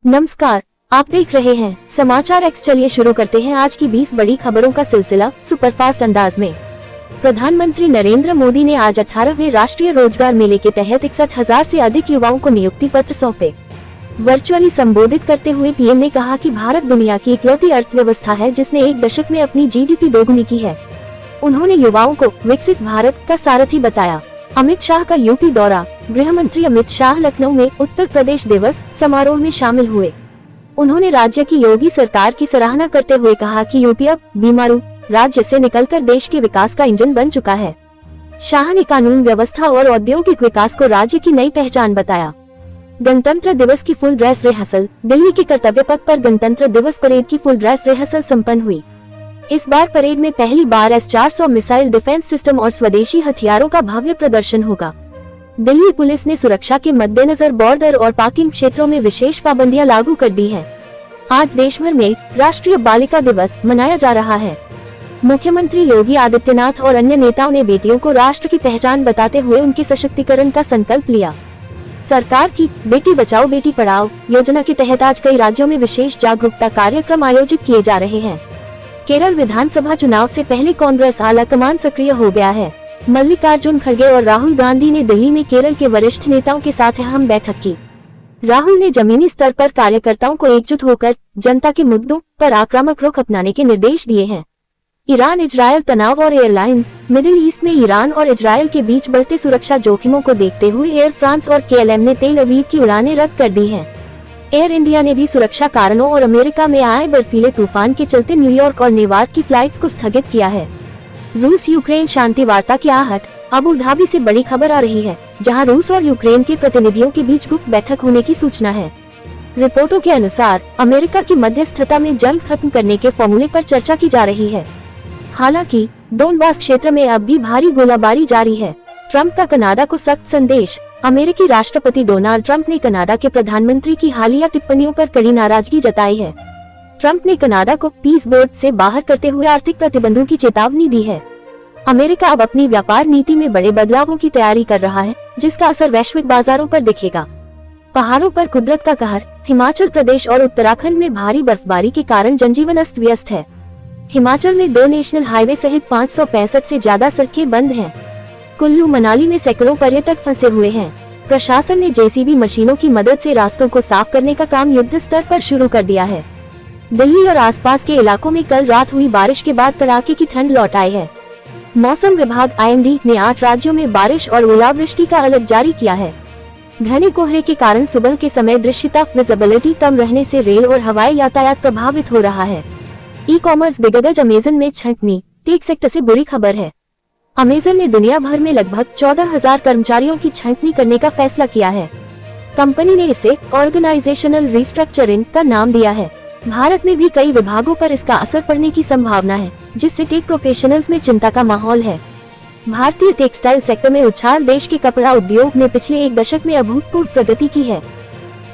नमस्कार, आप देख रहे हैं समाचार एक्स। चलिए शुरू करते हैं आज की 20 बड़ी खबरों का सिलसिला सुपरफास्ट अंदाज में। प्रधानमंत्री नरेंद्र मोदी ने आज 18वें राष्ट्रीय रोजगार मेले के तहत 61,000 से अधिक युवाओं को नियुक्ति पत्र सौंपे। वर्चुअली संबोधित करते हुए पीएम ने कहा कि भारत दुनिया की इकलौती अर्थव्यवस्था है जिसने एक दशक में अपनी जीडीपी दोगुनी की है। उन्होंने युवाओं को विकसित भारत का सारथी बताया। अमित शाह का यूपी दौरा। गृह मंत्री अमित शाह लखनऊ में उत्तर प्रदेश दिवस समारोह में शामिल हुए। उन्होंने राज्य की योगी सरकार की सराहना करते हुए कहा कि यूपी अब बीमारू राज्य से निकलकर देश के विकास का इंजन बन चुका है। शाह ने कानून व्यवस्था और औद्योगिक विकास को राज्य की नई पहचान बताया। गणतंत्र दिवस की फुल ड्रेस रिहर्सल। दिल्ली के कर्तव्य पथ पर गणतंत्र दिवस परेड की फुल ड्रेस रिहर्सल संपन्न हुई। इस बार परेड में पहली बार S-400 मिसाइल डिफेंस सिस्टम और स्वदेशी हथियारों का भव्य प्रदर्शन होगा। दिल्ली पुलिस ने सुरक्षा के मद्देनजर बॉर्डर और पार्किंग क्षेत्रों में विशेष पाबंदियां लागू कर दी हैं। आज देश भर में राष्ट्रीय बालिका दिवस मनाया जा रहा है। मुख्यमंत्री योगी आदित्यनाथ और अन्य नेताओं ने बेटियों को राष्ट्र की पहचान बताते हुए उनके सशक्तिकरण का संकल्प लिया। सरकार की बेटी बचाओ बेटी पढ़ाओ योजना के तहत आज कई राज्यों में विशेष जागरूकता कार्यक्रम आयोजित किए जा रहे हैं। केरल विधानसभा चुनाव से पहले कांग्रेस आलाकमान सक्रिय हो गया है। मल्लिकार्जुन खड़गे और राहुल गांधी ने दिल्ली में केरल के वरिष्ठ नेताओं के साथ अहम बैठक की। राहुल ने जमीनी स्तर पर कार्यकर्ताओं को एकजुट होकर जनता के मुद्दों पर आक्रामक रुख अपनाने के निर्देश दिए हैं। ईरान इजरायल तनाव और एयरलाइंस। मिडिल ईस्ट में ईरान और इजरायल के बीच बढ़ते सुरक्षा जोखिमों को देखते हुए एयर फ्रांस और KLM ने तेल अवीव की उड़ानें रद्द कर दी हैं। एयर इंडिया ने भी सुरक्षा कारणों और अमेरिका में आए बर्फीले तूफान के चलते न्यूयॉर्क और नेवार्क की फ्लाइट्स को स्थगित किया है। रूस यूक्रेन शांति वार्ता की आहट। अबू धाबी से बड़ी खबर आ रही है, जहां रूस और यूक्रेन के प्रतिनिधियों के बीच गुप्त बैठक होने की सूचना है। रिपोर्टों के अनुसार अमेरिका की मध्यस्थता में जंग खत्म करने के फॉर्मूले पर चर्चा की जा रही है। हालांकि डोनबास क्षेत्र में अब भी भारी गोलाबारी जारी है। ट्रंप का कनाडा को सख्त संदेश। अमेरिकी राष्ट्रपति डोनाल्ड ट्रंप ने कनाडा के प्रधानमंत्री की हालिया टिप्पणियों पर कड़ी नाराजगी जताई है। ट्रंप ने कनाडा को पीस बोर्ड से बाहर करते हुए आर्थिक प्रतिबंधों की चेतावनी दी है। अमेरिका अब अपनी व्यापार नीति में बड़े बदलावों की तैयारी कर रहा है, जिसका असर वैश्विक बाजारों पर दिखेगा। पहाड़ों पर कुदरत का कहर। हिमाचल प्रदेश और उत्तराखंड में भारी बर्फबारी के कारण जनजीवन अस्त व्यस्त है। हिमाचल में 2 नेशनल हाईवे सहित 565 से ज्यादा सड़कें बंद हैं। कुल्लू मनाली में सैकड़ों पर्यटक फंसे हुए हैं। प्रशासन ने JCB मशीनों की मदद से रास्तों को साफ करने का काम युद्ध स्तर पर शुरू कर दिया है। दिल्ली और आसपास के इलाकों में कल रात हुई बारिश के बाद कड़ाके की ठंड लौट आई है। मौसम विभाग IMD ने 8 राज्यों में बारिश और ओलावृष्टि का अलर्ट जारी किया है। घने कोहरे के कारण सुबह के समय दृश्यता विजिबिलिटी कम रहने से रेल और हवाई यातायात प्रभावित हो रहा है। ई-कॉमर्स दिग्गज अमेजन में छंटनी। टेक सेक्टर से बुरी खबर है। अमेजन ने दुनिया भर में लगभग 14,000 कर्मचारियों की छंटनी करने का फैसला किया है। कंपनी ने इसे ऑर्गेनाइजेशनल रिस्ट्रक्चरिंग का नाम दिया है। भारत में भी कई विभागों पर इसका असर पड़ने की संभावना है, जिससे टेक प्रोफेशनल्स में चिंता का माहौल है। भारतीय टेक्सटाइल सेक्टर में उछाल। देश के कपड़ा उद्योग ने पिछले 1 दशक में अभूतपूर्व प्रगति की है।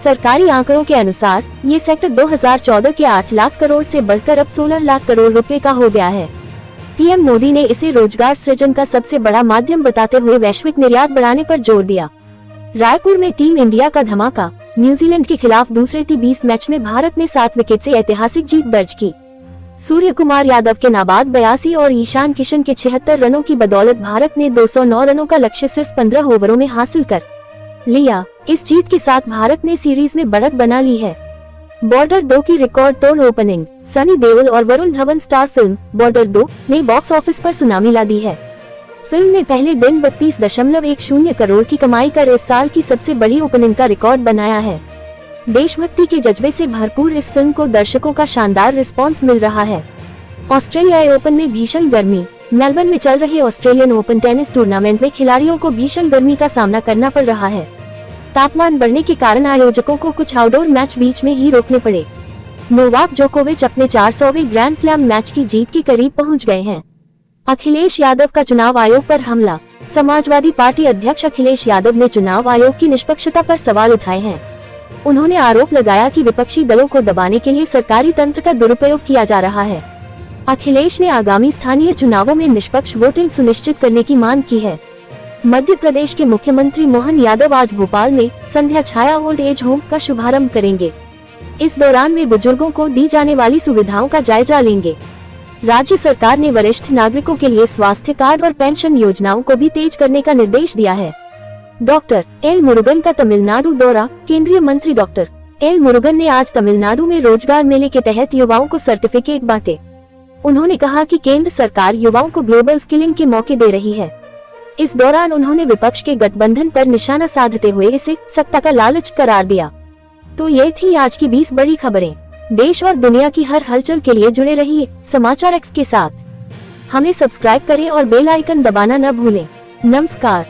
सरकारी आंकड़ों के अनुसार ये सेक्टर 2014 के 8 लाख करोड़ से बढ़कर अब 16 लाख करोड़ रुपए का हो गया है। पीएम मोदी ने इसे रोजगार सृजन का सबसे बड़ा माध्यम बताते हुए वैश्विक निर्यात बढ़ाने पर जोर दिया। रायपुर में टीम इंडिया का धमाका। न्यूजीलैंड के खिलाफ दूसरे T20 मैच में भारत ने 7 विकेट से ऐतिहासिक जीत दर्ज की। सूर्य कुमार यादव के नाबाद 82 और ईशान किशन के 76 रनों की बदौलत भारत ने 209 रनों का लक्ष्य सिर्फ 15 ओवरों में हासिल कर लिया। इस जीत के साथ भारत ने सीरीज में बढ़त बना ली है। बॉर्डर 2 की रिकॉर्ड तोड़ ओपनिंग। सनी देओल और Varun Dhawan star film border 2 ने बॉक्स ऑफिस पर सुनामी ला दी है। फिल्म ने पहले दिन 32.10 करोड़ की कमाई कर इस साल की सबसे बड़ी ओपनिंग का रिकॉर्ड बनाया है। देशभक्ति के जज्बे से भरपूर इस फिल्म को दर्शकों का शानदार रिस्पांस मिल रहा है। ऑस्ट्रेलियाई ओपन में भीषण गर्मी। मेलबर्न में चल रहे ऑस्ट्रेलियन ओपन टेनिस टूर्नामेंट में खिलाड़ियों को भीषण गर्मी का सामना करना पड़ रहा है। तापमान बढ़ने के कारण आयोजकों को कुछ आउटडोर मैच बीच में ही रोकने पड़े। नोवाक जोकोविच अपने 400वें ग्रैंड स्लैम मैच की जीत के करीब पहुंच गए हैं। अखिलेश यादव का चुनाव आयोग पर हमला। समाजवादी पार्टी अध्यक्ष अखिलेश यादव ने चुनाव आयोग की निष्पक्षता पर सवाल उठाए हैं। उन्होंने आरोप लगाया कि विपक्षी दलों को दबाने के लिए सरकारी तंत्र का दुरुपयोग किया जा रहा है। अखिलेश ने आगामी स्थानीय चुनावों में निष्पक्ष वोटिंग सुनिश्चित करने की मांग की है। मध्य प्रदेश के मुख्यमंत्री मोहन यादव आज भोपाल में संध्या छाया ओल्ड एज होम का शुभारंभ करेंगे। इस दौरान वे बुजुर्गों को दी जाने वाली सुविधाओं का जायजा लेंगे। राज्य सरकार ने वरिष्ठ नागरिकों के लिए स्वास्थ्य कार्ड और पेंशन योजनाओं को भी तेज करने का निर्देश दिया है। डॉक्टर एल मुरुगन का तमिलनाडु दौरा। केंद्रीय मंत्री डॉक्टर एल मुरुगन ने आज तमिलनाडु में रोजगार मेले के तहत युवाओं को सर्टिफिकेट बांटे। उन्होंने कहा कि केंद्र सरकार युवाओं को ग्लोबल स्किलिंग के मौके दे रही है। इस दौरान उन्होंने विपक्ष के गठबंधन पर निशाना साधते हुए इसे सत्ता का लालच करार दिया। तो ये थी आज की 20 बड़ी खबरें। देश और दुनिया की हर हलचल के लिए जुड़े रहिए समाचार एक्स के साथ। हमें सब्सक्राइब करें और बेल आइकन दबाना न भूलें। नमस्कार।